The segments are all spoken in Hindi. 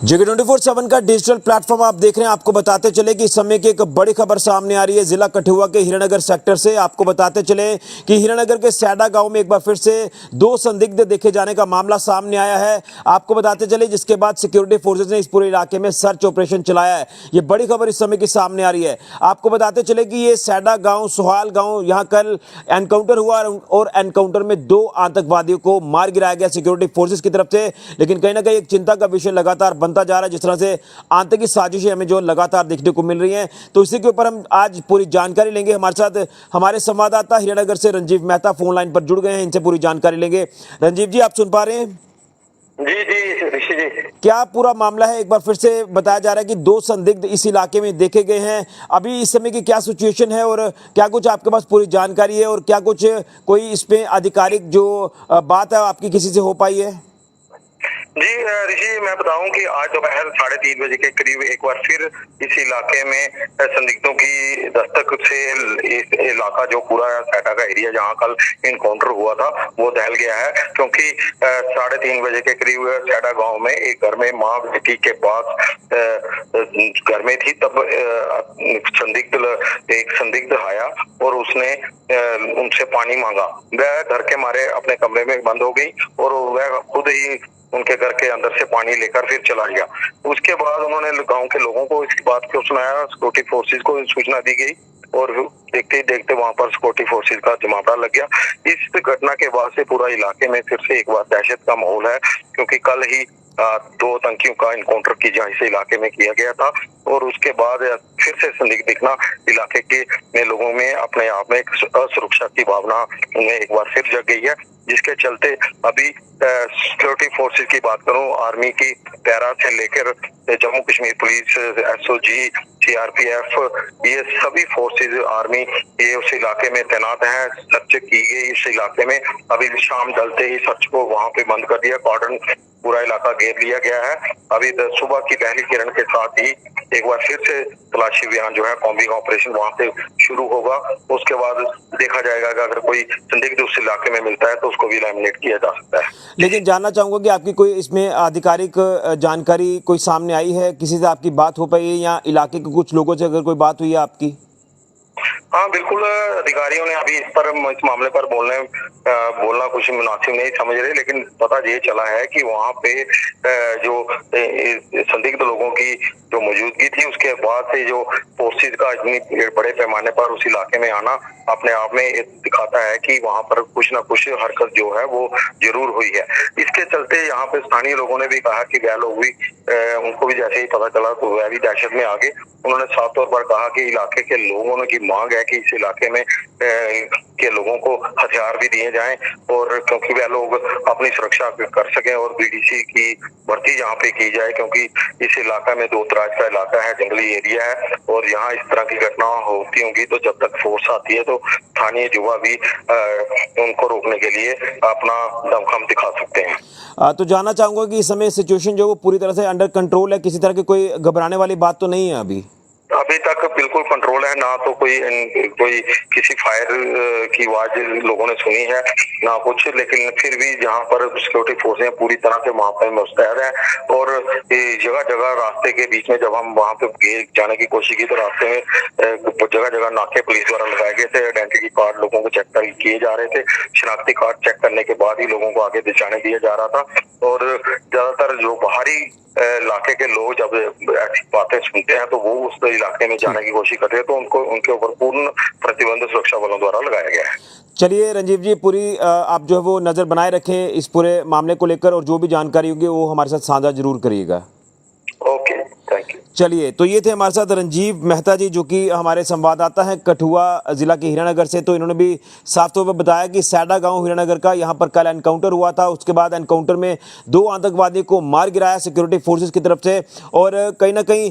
जगह 24/7 का डिजिटल प्लेटफॉर्म आप देख रहे हैं। आपको बताते चले कि इस समय की एक बड़ी खबर सामने आ रही है जिला कठुआ के हीरानगर सेक्टर से। आपको बताते चले कि हीरानगर के सैडा गांव में एक बार फिर से दो संदिग्ध देखे जाने का मामला सामने आया है। आपको बताते चले जिसके बाद सिक्योरिटी फोर्सेज ने इस पूरे इलाके में सर्च ऑपरेशन चलाया है। ये बड़ी खबर इस समय की सामने आ रही है। आपको बताते चले कि ये सैडा गाँव सोहाल गाँव, यहाँ कल एनकाउंटर हुआ और एनकाउंटर में 2 आतंकवादियों को मार गिराया गया सिक्योरिटी फोर्सेज की तरफ से। लेकिन कहीं ना कहीं एक चिंता का विषय लगातार बनता जा रहा है, जिस तरह से आतंकी साजिशें हमें जो लगातार देखने को मिल रही हैं। तो इसी के ऊपर हम आज पूरी जानकारी लेंगे। हमारे साथ हमारे संवाददाता हीरानगर से रंजीव मेहता फोन लाइन पर जुड़ गए हैं, इनसे पूरी जानकारी लेंगे। रंजीव जी, आप सुन पा रहे हैं? जी जी ऋषि जी, क्या पूरा मामला है? एक बार फिर से बताया जा रहा है कि 2 संदिग्ध इस इलाके में देखे गए हैं। अभी इस समय की क्या सिचुएशन है और क्या कुछ आपके पास पूरी जानकारी है और क्या कुछ कोई इसमें आधिकारिक जो बात है आपकी किसी से हो पाई है? जी ऋषि, मैं बताऊं कि आज दोपहर 3:30 बजे के करीब एक बार फिर इस इलाके में संदिग्धों की दस्तक से इस इलाका जो पूरा सैटा का एरिया जहां कल इनकाउंटर हुआ था वो दहल गया है। क्योंकि 3:30 बजे के करीब सैटा गांव में एक घर में मां बेटी के पास घर में थी, तब एक संदिग्ध आया और उसने उनसे पानी मांगा। वह डर के मारे अपने कमरे में बंद हो गई और वह खुद ही उनके घर के अंदर से पानी लेकर फिर चला गया। उसके बाद उन्होंने गांव के लोगों को इस बात को सुनाया, सिक्योरिटी फोर्सेज को सूचना दी गई और देखते ही देखते वहां पर सिक्योरिटी फोर्सेज का जमावड़ा लग गया। इस घटना के बाद से पूरा इलाके में फिर से एक बार दहशत का माहौल है, क्योंकि कल ही 2 आतंकियों का इनकाउंटर की जहाँ से इलाके में किया गया था और उसके बाद फिर से संदिग्ध दिखना इलाके के लोगों में अपने आप में एक असुरक्षा की भावना उन्हें एक बार फिर जग गई है। जिसके चलते अभी सिक्योरिटी फोर्सेज की बात करूं, आर्मी की पैरा से लेकर Jammu Kashmir police, SOG, CRPF, ये सभी फोर्सेज आर्मी ये उस इलाके में तैनात हैं। सर्च की गई इस इलाके में। अभी शाम ढलते ही सर्च को वहां पे बंद कर दिया, कॉर्डन पूरा इलाका घेर लिया गया है। अभी सुबह की पहली किरण के साथ ही एक बार फिर से तलाशी अभियान जो है, कॉम्बिंग ऑपरेशन वहां से शुरू होगा। उसके बाद देखा जाएगा कि अगर कोई संदिग्ध उस इलाके में मिलता है तो उसको भी एलिमिनेट किया जा सकता है। लेकिन जानना चाहूंगा कि आपकी कोई इसमें आधिकारिक जानकारी कोई सामने आई है? किसी से आपकी बात हो पाई है या इलाके के कुछ लोगों से अगर कोई बात हुई है आपकी? हाँ बिल्कुल, अधिकारियों ने अभी इस मामले पर बोलना कुछ मुनासिब नहीं समझ रहे, लेकिन पता ये चला है कि वहाँ पे जो संदिग्ध लोगों की जो मौजूदगी थी, उसके बाद से जो फोर्सेज का इतनी बड़े पैमाने पर उस इलाके में आना अपने आप में दिखाता है कि वहाँ पर कुछ ना कुछ हरकत जो है वो जरूर हुई है। इसके चलते यहाँ पे स्थानीय लोगों ने भी कहा कि वह लोग भी उनको भी जैसे ही पता चला तो वह भी दहशत में आ गए। उन्होंने साफ तौर पर कहा कि इलाके के लोगों की मांग है कि इस इलाके में के लोगों को हथियार भी दिए जाएं, और क्योंकि वह लोग अपनी सुरक्षा कर सकें और बीडीसी की भर्ती यहाँ पे की जाए, क्योंकि इस इलाका में दूर दराज का इलाका है, जंगली एरिया है और यहाँ इस तरह की घटना होती होंगी तो जब तक फोर्स आती है तो स्थानीय युवा भी उनको रोकने के लिए अपना दमखम दिखा सकते हैं। तो जानना चाहूंगा कि इस समय सिचुएशन जो वो पूरी तरह से अंडर कंट्रोल है, किसी तरह की कोई घबराने वाली बात तो नहीं है अभी तक बिल्कुल कंट्रोल है। ना तो कोई किसी फायर की आवाज लोगों ने सुनी है ना कुछ, लेकिन फिर भी जहां पर सिक्योरिटी फोर्सें पूरी तरह से वहां पर मुस्तैद है और जगह जगह रास्ते के बीच में जब हम वहां पे जाने की कोशिश की तो रास्ते में जगह जगह नाके पुलिस द्वारा लगाए गए थे। आइडेंटिटी कार्ड लोगों को चेक किए जा रहे थे। शिनाख्ती कार्ड चेक करने के बाद ही लोगों को आगे जाने दिया जा रहा था। और ज्यादातर जो बाहरी इलाके के लोग जब ऐसी बातें सुनते हैं तो वो उस इलाके में जाने की कोशिश करते हैं, तो उनके ऊपर पूर्ण प्रतिबंध सुरक्षा बलों द्वारा लगाया गया है। चलिए रंजीव जी, पूरी आप जो है वो नज़र बनाए रखें इस पूरे मामले को लेकर और जो भी जानकारी होगी वो हमारे साथ साझा जरूर करिएगा। Okay, thank you. चलिए, तो ये थे हमारे साथ रंजीव मेहता जी, जो कि हमारे संवाददाता हैं कठुआ जिला के हीरानगर से। तो इन्होंने भी साफ तौर पर बताया कि सैडा गांव हीरानगर का यहाँ पर कल एनकाउंटर हुआ था। उसके बाद एनकाउंटर में 2 आतंकवादियों को मार गिराया सिक्योरिटी फोर्सेज की तरफ से। और कहीं ना कहीं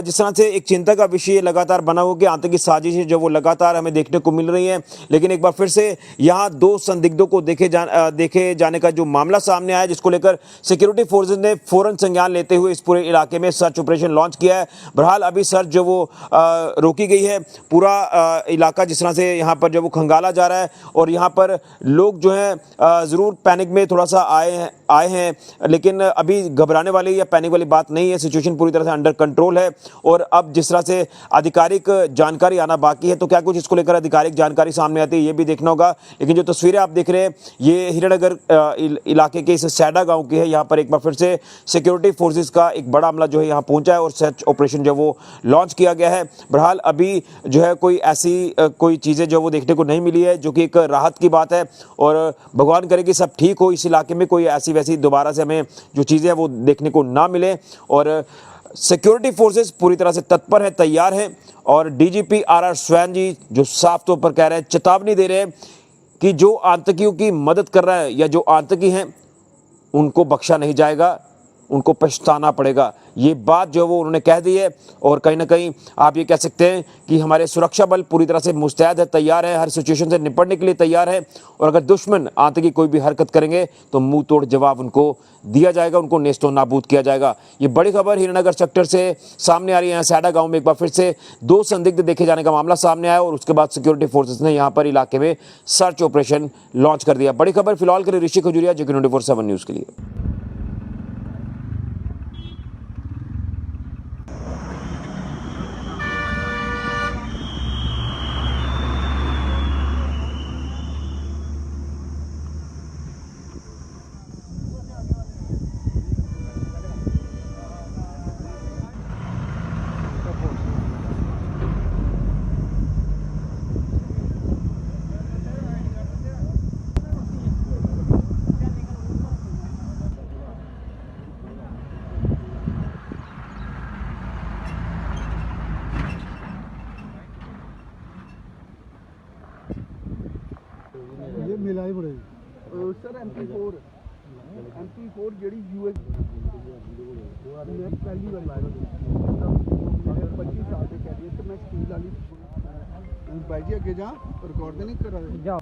जिस तरह से एक चिंता का विषय लगातार बना हुआ कि आतंकी साजिशें जो वो लगातार हमें देखने को मिल रही हैं। लेकिन एक बार फिर से यहाँ 2 संदिग्धों को देखे जाने का जो मामला सामने आया, जिसको लेकर सिक्योरिटी फोर्सेज ने फौरन संज्ञान लेते हुए इस पूरे इलाके में सर्च ऑपरेशन लॉन्च किया है। बहरहाल अभी सर्च जो वो रोकी गई है। पूरा इलाका जिस तरह से यहाँ पर जो वो खंगाला जा रहा है और यहाँ पर लोग जो हैं ज़रूर पैनिक में थोड़ा सा आए हैं, लेकिन अभी घबराने वाली या पैनिक वाली बात नहीं है। सिचुएशन पूरी तरह से अंडर कंट्रोल है और अब जिस तरह से आधिकारिक जानकारी आना बाकी है, तो क्या कुछ इसको लेकर आधिकारिक जानकारी सामने आती है ये भी देखना होगा। लेकिन जो तस्वीरें आप देख रहे हैं ये हिरणनगर इलाके के इस सैडा गांव की है। यहाँ पर एक बार फिर से सिक्योरिटी फोर्सेस का एक बड़ा अमला जो है यहाँ पहुंचा है और सर्च ऑपरेशन जो वो लॉन्च किया गया है। बहरहाल अभी जो है कोई ऐसी कोई चीज़ें जो वो देखने को नहीं मिली है, जो कि एक राहत की बात है और भगवान करे कि सब ठीक हो, इस इलाके में कोई ऐसी वैसी दोबारा से हमें जो चीज़ें हैं वो देखने को ना मिले। और सिक्योरिटी फोर्सेस पूरी तरह से तत्पर है, तैयार हैं और डीजीपी आर स्वैन जी जो साफ तौर पर कह रहे हैं, चेतावनी दे रहे हैं कि जो आतंकियों की मदद कर रहा है या जो आतंकी हैं उनको बख्शा नहीं जाएगा, उनको पछताना पड़ेगा। ये बात जो वो उन्होंने कह दी है और कहीं ना कहीं आप ये कह सकते हैं कि हमारे सुरक्षा बल पूरी तरह से मुस्तैद है, तैयार है, हर सिचुएशन से निपटने के लिए तैयार है और अगर दुश्मन आतंकी कोई भी हरकत करेंगे तो मुंह तोड़ जवाब उनको दिया जाएगा, उनको नेस्तो नाबूद किया जाएगा। ये बड़ी खबर हिरणनगर सेक्टर से सामने आ रही है। सैडा गाँव में एक बार फिर से 2 संदिग्ध देखे जाने का मामला सामने आया और उसके बाद सिक्योरिटी फोर्सेस ने यहाँ पर इलाके में सर्च ऑपरेशन लॉन्च कर दिया। बड़ी खबर फिलहाल के लिए ऋषि खजुरिया, JK 24/7 न्यूज़ के लिए। ये मिलाई पड़ेगी सर। MP4 ਜਿਹੜੀ US मैं पहली बार लाया 25 साल से कह रही है तो मैं स्कूल वाली भाई जी अगे जा रिकॉर्ड नहीं करा जा।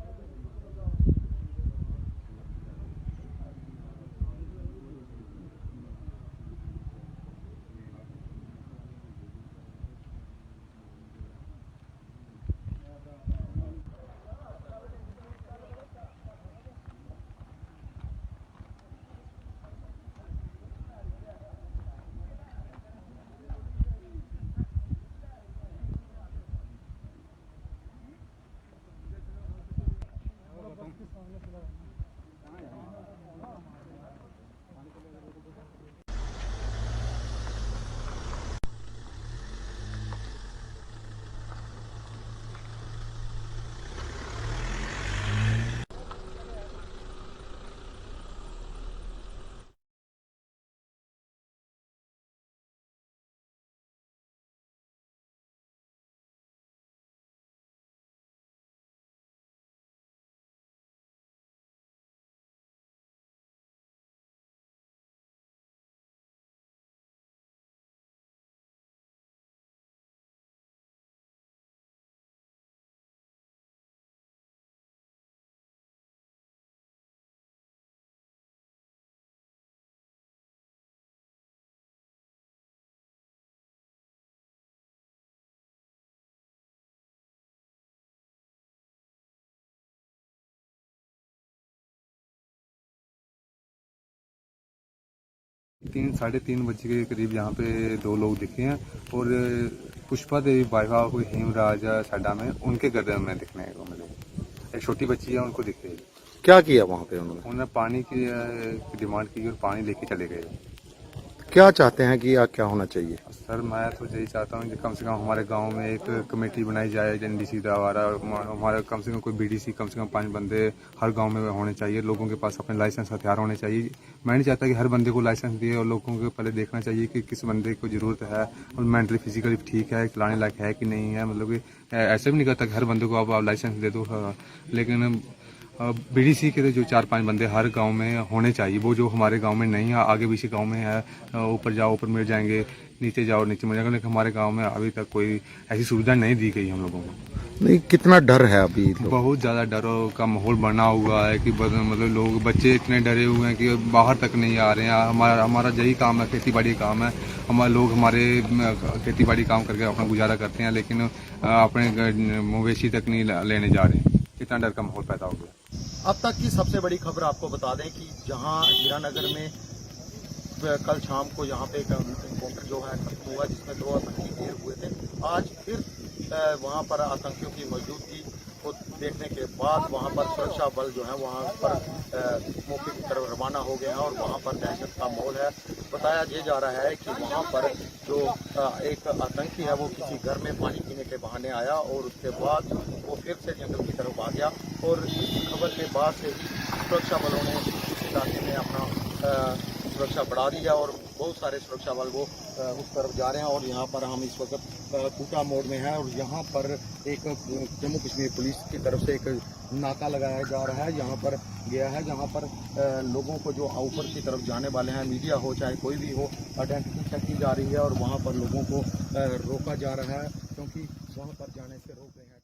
साढ़े तीन बजे के करीब यहाँ पे 2 लोग दिखे हैं और पुष्पा देवी वाइफा कोई हेमराज साडा में उनके घर में दिखने को मिले। एक छोटी बच्ची है उनको दिखे। क्या किया वहाँ पे उन्होंने पानी की डिमांड की और पानी लेके चले गए। क्या चाहते हैं कि क्या होना चाहिए? सर मैं तो यही चाहता हूँ कि कम से कम हमारे गांव में एक कमेटी बनाई जाए NDC द्वारा। हमारे कम से कम कोई BDC कम से कम 5 बंदे हर गांव में होने चाहिए। लोगों के पास अपने लाइसेंस हथियार होने चाहिए। मैं नहीं चाहता कि हर बंदे को लाइसेंस दिए और लोगों को पहले देखना चाहिए कि किस बंदे को ज़रूरत है और मेंटली फिजिकली ठीक है, चलाने लायक है कि नहीं है। मतलब कि ऐसे भी नहीं कहता कि हर बंदे को आप लाइसेंस दे दो, लेकिन BDC के जो 4-5 बंदे हर गांव में होने चाहिए। वो जो हमारे गांव में नहीं है, आगे पीछे गांव में है, ऊपर जाओ ऊपर मिल जाएंगे, नीचे जाओ नीचे मिल जाएंगे, लेकिन हमारे गांव में अभी तक कोई ऐसी सुविधा नहीं दी गई हम लोगों को। नहीं, कितना डर है अभी? बहुत ज़्यादा डर का माहौल बना हुआ है कि मतलब लोग बच्चे इतने डरे हुए हैं कि बाहर तक नहीं आ रहे हैं। हमारा यही काम है, खेती बाड़ी काम है। हमारे खेती बाड़ी काम करके अपना गुजारा करते हैं, लेकिन अपने मवेशी तक नहीं लेने जा रहे हैं। इतना डर का माहौल पैदा हो गया। अब तक की सबसे बड़ी खबर आपको बता दें कि जहां हीरानगर में कल शाम को यहाँ पे एक एनकाउंटर जो है खत्म हुआ, जिसमें 2 आतंकी ढेर हुए थे। आज फिर वहाँ पर आतंकियों की मौजूदगी को देखने के बाद वहाँ पर सुरक्षा बल जो है वहाँ पर मौके की तरफ रवाना हो गए हैं और वहाँ पर दहशत का माहौल है। बताया ये जा रहा है कि वहाँ पर जो एक आतंकी है वो किसी घर में पानी पीने के बहाने आया और उसके बाद वो फिर से जंगल की तरफ आ गया और इस खबर के बाद से ही सुरक्षा बलों ने इस इलाके में अपना सुरक्षा बढ़ा दी है और बहुत सारे सुरक्षा बल वो उस तरफ जा रहे हैं। और यहाँ पर हम इस वक्त कूटा मोड़ में हैं और यहाँ पर एक जम्मू कश्मीर पुलिस की तरफ से एक नाका लगाया जा रहा है, यहाँ पर गया है, जहाँ पर लोगों को जो ऊपर की तरफ जाने वाले हैं, मीडिया हो चाहे कोई भी हो, आइडेंटिटी चेक की जा रही है और वहाँ पर लोगों को रोका जा रहा है क्योंकि वहाँ पर जाने से रोक रहे हैं।